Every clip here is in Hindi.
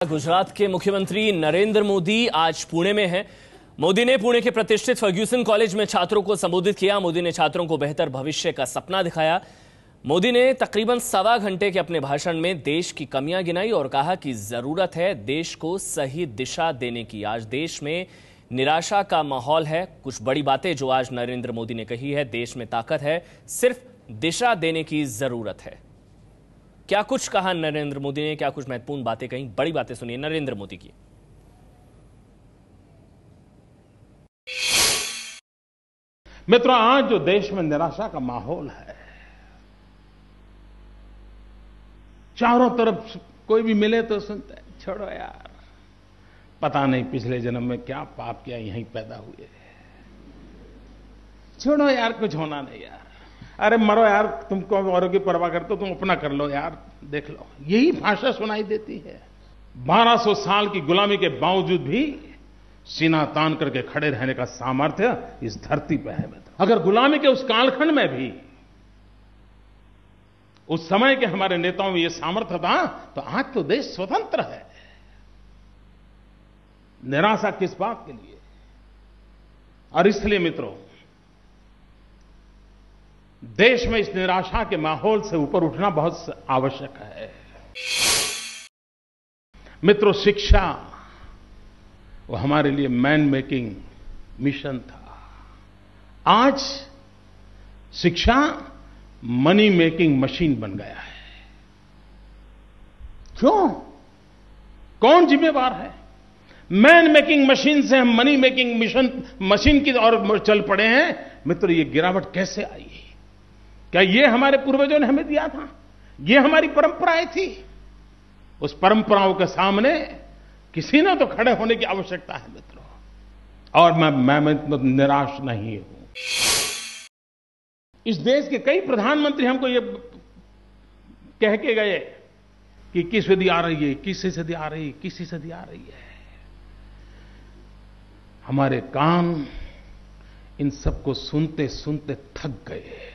गुजरात के मुख्यमंत्री नरेंद्र मोदी आज पुणे में हैं। मोदी ने पुणे के प्रतिष्ठित फर्ग्यूसन कॉलेज में छात्रों को संबोधित किया। मोदी ने छात्रों को बेहतर भविष्य का सपना दिखाया। मोदी ने तकरीबन सवा घंटे के अपने भाषण में देश की कमियां गिनाई और कहा कि जरूरत है देश को सही दिशा देने की। आज देश में निराशा का माहौल है। कुछ बड़ी बातें जो आज नरेंद्र मोदी ने कही है। देश में ताकत है, सिर्फ दिशा देने की जरूरत है। क्या कुछ कहा नरेंद्र मोदी ने, क्या कुछ महत्वपूर्ण बातें कही, बड़ी बातें सुनिए नरेंद्र मोदी की। मित्रों, आज जो देश में निराशा का माहौल है, चारों तरफ कोई भी मिले तो सुनते हैं छोड़ो यार, पता नहीं पिछले जन्म में क्या पाप किया, यहीं पैदा हुए, छोड़ो यार, कुछ होना नहीं यार, अरे मरो यार, तुमको औरों की परवाह करते हो, तुम अपना कर लो यार, देख लो। यही भाषा सुनाई देती है। 1200 साल की गुलामी के बावजूद भी सीना तान करके खड़े रहने का सामर्थ्य इस धरती पे है। अगर गुलामी के उस कालखंड में भी उस समय के हमारे नेताओं में यह सामर्थ्य था, तो आज तो देश स्वतंत्र है। निराशा किस बात के लिए? और इसलिए मित्रों, देश में इस निराशा के माहौल से ऊपर उठना बहुत आवश्यक है। मित्रों, शिक्षा वो हमारे लिए मैन मेकिंग मिशन था। आज शिक्षा मनी मेकिंग मशीन बन गया है। क्यों? कौन जिम्मेवार है? मैन मेकिंग मशीन से हम मनी मेकिंग मशीन की ओर चल पड़े हैं। मित्रों, ये गिरावट कैसे आई? क्या ये हमारे पूर्वजों ने हमें दिया था? ये हमारी परंपराएं थी? उस परंपराओं के सामने किसी ने तो खड़े होने की आवश्यकता है मित्रों। और मैं निराश नहीं हूं। इस देश के कई प्रधानमंत्री हमको ये कह के गए कि 21वीं सदी आ रही है, 21वीं सदी आ रही है, 21वीं सदी आ रही है। हमारे कान इन सबको सुनते सुनते थक गए।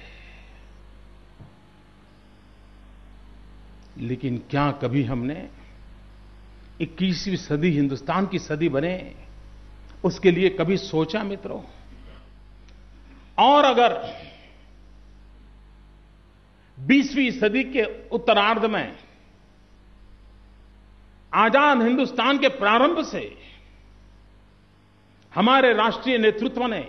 लेकिन क्या कभी हमने 21वीं सदी हिंदुस्तान की सदी बने, उसके लिए कभी सोचा मित्रों? और अगर 20वीं सदी के उत्तरार्ध में आजाद हिंदुस्तान के प्रारंभ से हमारे राष्ट्रीय नेतृत्व ने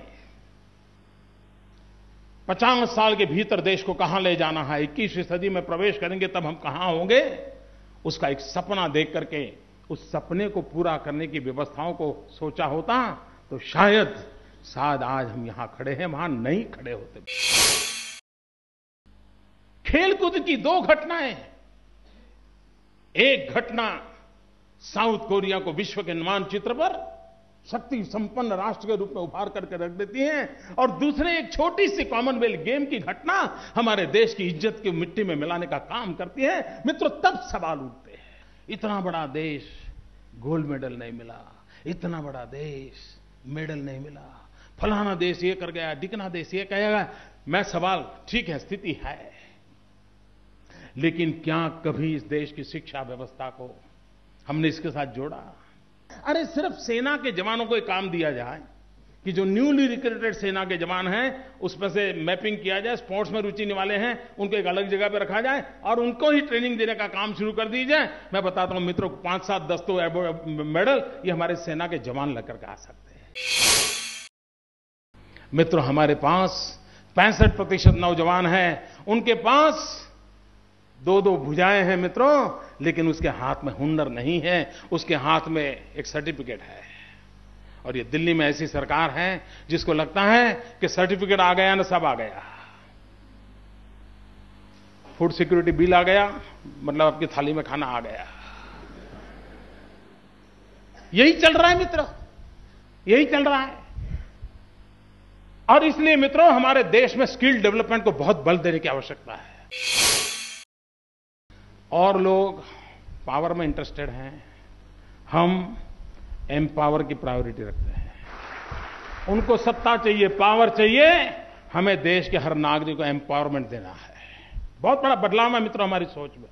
50 साल के भीतर देश को कहां ले जाना है, 21वीं सदी में प्रवेश करेंगे तब हम कहां होंगे, उसका एक सपना देख करके उस सपने को पूरा करने की व्यवस्थाओं को सोचा होता, तो शायद आज हम यहां खड़े हैं, वहां नहीं खड़े होते। खेलकूद की 2 घटनाएं। एक घटना साउथ कोरिया को विश्व के मानचित्र पर शक्ति संपन्न राष्ट्र के रूप में उभार करके रख देती हैं, और दूसरे एक छोटी सी कॉमनवेल्थ गेम की घटना हमारे देश की इज्जत की मिट्टी में मिलाने का काम करती है। मित्रों, तब सवाल उठते हैं, इतना बड़ा देश गोल्ड मेडल नहीं मिला, इतना बड़ा देश मेडल नहीं मिला, फलाना देश ये कर गया, ढिकना देश ये कहेगा। मैं सवाल, ठीक है, स्थिति है, लेकिन क्या कभी इस देश की शिक्षा व्यवस्था को हमने इसके साथ जोड़ा? अरे सिर्फ सेना के जवानों को एक काम दिया जाए कि जो न्यूली रिक्रूटेड सेना के जवान हैं उसमें से मैपिंग किया जाए, स्पोर्ट्स में रुचि वाले हैं उनको एक अलग जगह पर रखा जाए और उनको ही ट्रेनिंग देने का काम शुरू कर दी जाए। मैं बताता हूं मित्रों, 5, 7, 10 तो मेडल ये हमारे सेना के जवान लेकर के आ सकते हैं। मित्रों, हमारे पास 65% नौजवान हैं, उनके पास 2-2 भुजाएं हैं मित्रों, लेकिन उसके हाथ में हुनर नहीं है, उसके हाथ में एक सर्टिफिकेट है। और ये दिल्ली में ऐसी सरकार है जिसको लगता है कि सर्टिफिकेट आ गया ना सब आ गया, फूड सिक्योरिटी बिल आ गया मतलब आपकी थाली में खाना आ गया। यही चल रहा है मित्रों, यही चल रहा है। और इसलिए मित्रों, हमारे देश में स्किल डेवलपमेंट को बहुत बल देने की आवश्यकता है। और लोग पावर में इंटरेस्टेड हैं, हम एम्पावर की प्रायोरिटी रखते हैं। उनको सत्ता चाहिए, पावर चाहिए, हमें देश के हर नागरिक को एम्पावरमेंट देना है। बहुत बड़ा बदलाव है मित्रों हमारी सोच में।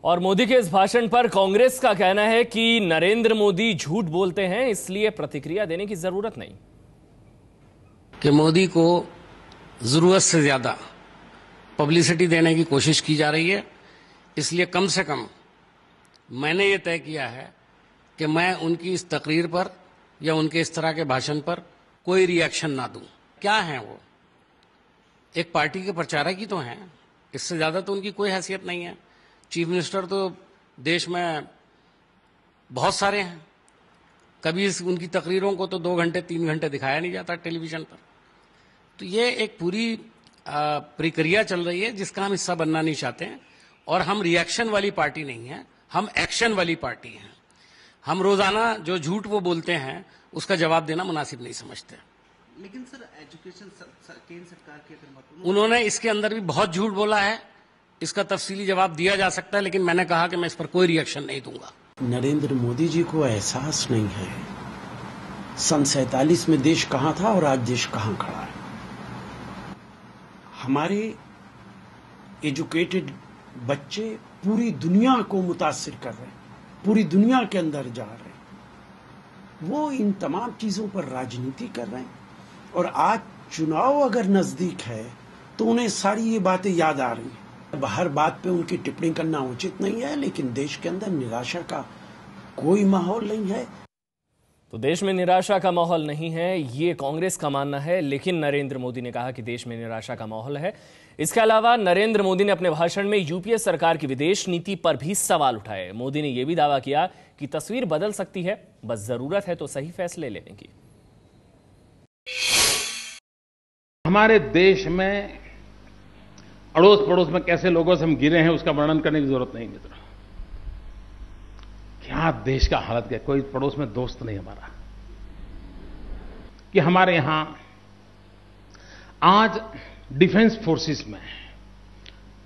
और मोदी के इस भाषण पर कांग्रेस का कहना है कि नरेंद्र मोदी झूठ बोलते हैं, इसलिए प्रतिक्रिया देने की जरूरत नहीं। कि मोदी को जरूरत से ज्यादा पब्लिसिटी देने की कोशिश की जा रही है, इसलिए कम से कम मैंने ये तय किया है कि मैं उनकी इस तकरीर पर या उनके इस तरह के भाषण पर कोई रिएक्शन ना दूं। क्या है वो? एक पार्टी के प्रचारक ही तो हैं, इससे ज्यादा तो उनकी कोई हैसियत नहीं है। चीफ मिनिस्टर तो देश में बहुत सारे हैं, कभी उनकी तकरीरों को तो 2 घंटे 3 घंटे दिखाया नहीं जाता टेलीविजन पर। तो ये एक पूरी प्रक्रिया चल रही है जिसका हम हिस्सा बनना नहीं चाहते हैं। और हम रिएक्शन वाली पार्टी नहीं है, हम एक्शन वाली पार्टी हैं। हम रोजाना जो झूठ वो बोलते हैं उसका जवाब देना मुनासिब नहीं समझते। लेकिन सर एजुकेशन केंद्र सरकार के उन्होंने इसके अंदर भी बहुत झूठ बोला है, इसका तफसीली जवाब दिया जा सकता है, लेकिन मैंने कहा कि मैं इस पर कोई रिएक्शन नहीं दूंगा। नरेंद्र मोदी जी को एहसास नहीं है सन 47 में देश कहां था और आज देश कहां खड़ा है। हमारे एजुकेटेड बच्चे पूरी दुनिया को मुतासिर कर रहे हैं, पूरी दुनिया के अंदर जा रहे हैं। वो इन तमाम चीजों पर राजनीति कर रहे हैं और आज चुनाव अगर नजदीक है तो उन्हें सारी ये बातें याद आ रही हैं। हर बात पे उनकी टिप्पणी करना उचित नहीं है, लेकिन देश के अंदर निराशा का कोई माहौल नहीं है। तो देश में निराशा का माहौल नहीं है, ये कांग्रेस का मानना है, लेकिन नरेंद्र मोदी ने कहा कि देश में निराशा का माहौल है। इसके अलावा नरेंद्र मोदी ने अपने भाषण में यूपीए सरकार की विदेश नीति पर भी सवाल उठाए। मोदी ने यह भी दावा किया कि तस्वीर बदल सकती है, बस जरूरत है तो सही फैसले लेने की। हमारे देश में अड़ोस पड़ोस में कैसे लोगों से हम गिरे हैं उसका वर्णन करने की जरूरत नहीं मित्रों। क्या देश का हालत क्या, कोई पड़ोस में दोस्त नहीं हमारा। कि हमारे यहां आज डिफेंस फोर्सेस में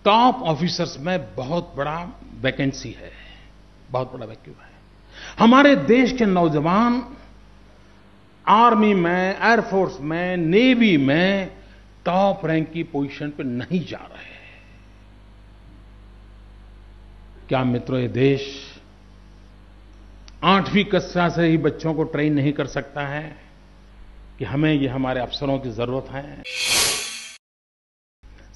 टॉप ऑफिसर्स में बहुत बड़ा वैकेंसी है, बहुत बड़ा वैक्यूम है। हमारे देश के नौजवान आर्मी में, एयरफोर्स में, नेवी में टॉप रैंक की पोजीशन पे नहीं जा रहे। क्या मित्रों ये देश 8वीं कक्षा से ही बच्चों को ट्रेन नहीं कर सकता है कि हमें ये हमारे अफसरों की जरूरत है।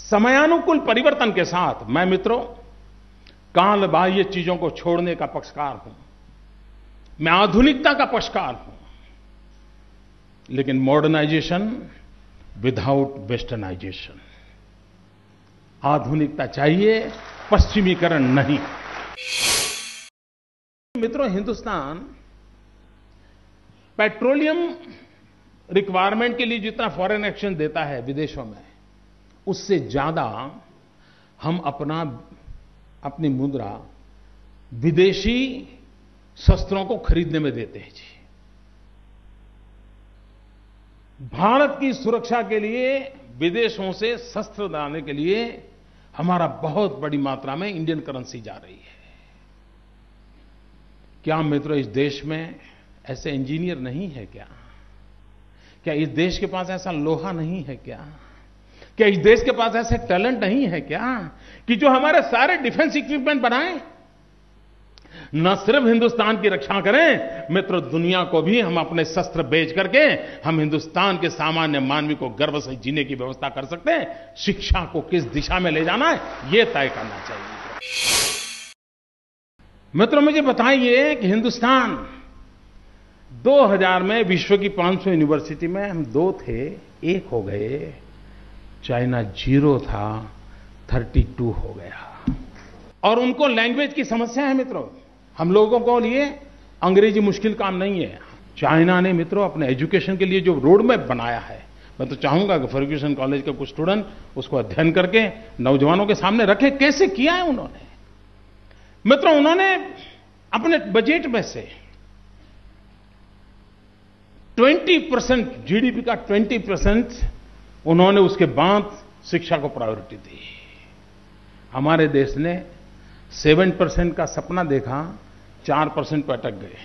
समयानुकूल परिवर्तन के साथ मैं मित्रों काल बाह्य चीजों को छोड़ने का पक्षकार हूं, मैं आधुनिकता का पक्षकार हूं, लेकिन मॉडर्नाइजेशन विदाउट वेस्टर्नाइजेशन। आधुनिकता चाहिए, पश्चिमीकरण नहीं। मित्रों हिंदुस्तान पेट्रोलियम रिक्वायरमेंट के लिए जितना फॉरेन एक्सचेंज देता है विदेशों में, उससे ज्यादा हम अपनी मुद्रा विदेशी शस्त्रों को खरीदने में देते हैं जी। भारत की सुरक्षा के लिए विदेशों से शस्त्र लाने के लिए हमारा बहुत बड़ी मात्रा में इंडियन करेंसी जा रही है। क्या मित्रों इस देश में ऐसे इंजीनियर नहीं है क्या? क्या इस देश के पास ऐसा लोहा नहीं है क्या? क्या इस देश के पास ऐसे टैलेंट नहीं है क्या कि जो हमारे सारे डिफेंस इक्विपमेंट बनाएं? न सिर्फ हिंदुस्तान की रक्षा करें मित्रों, दुनिया को भी हम अपने शस्त्र बेच करके हम हिंदुस्तान के सामान्य मानवी को गर्व से जीने की व्यवस्था कर सकते हैं। शिक्षा को किस दिशा में ले जाना है ये तय करना चाहिए। मित्रों मुझे बताइए कि हिंदुस्तान 2000 में विश्व की 500 यूनिवर्सिटी में हम 2 थे, 1 हो गए। चाइना 0 था, 32 हो गया। और उनको लैंग्वेज की समस्या है मित्रों। हम लोगों को लिए अंग्रेजी मुश्किल काम नहीं है। चाइना ने मित्रों अपने एजुकेशन के लिए जो रोड मैप बनाया है, मैं तो चाहूंगा कि फर्ग्यूसन कॉलेज के कुछ स्टूडेंट उसको अध्ययन करके नौजवानों के सामने रखे। कैसे किया है उन्होंने? मित्रों उन्होंने अपने बजट में से 20% जीडीपी का 20% उन्होंने उसके बाद शिक्षा को प्रायोरिटी दी। हमारे देश ने 7% का सपना देखा, 4% पर अटक गए।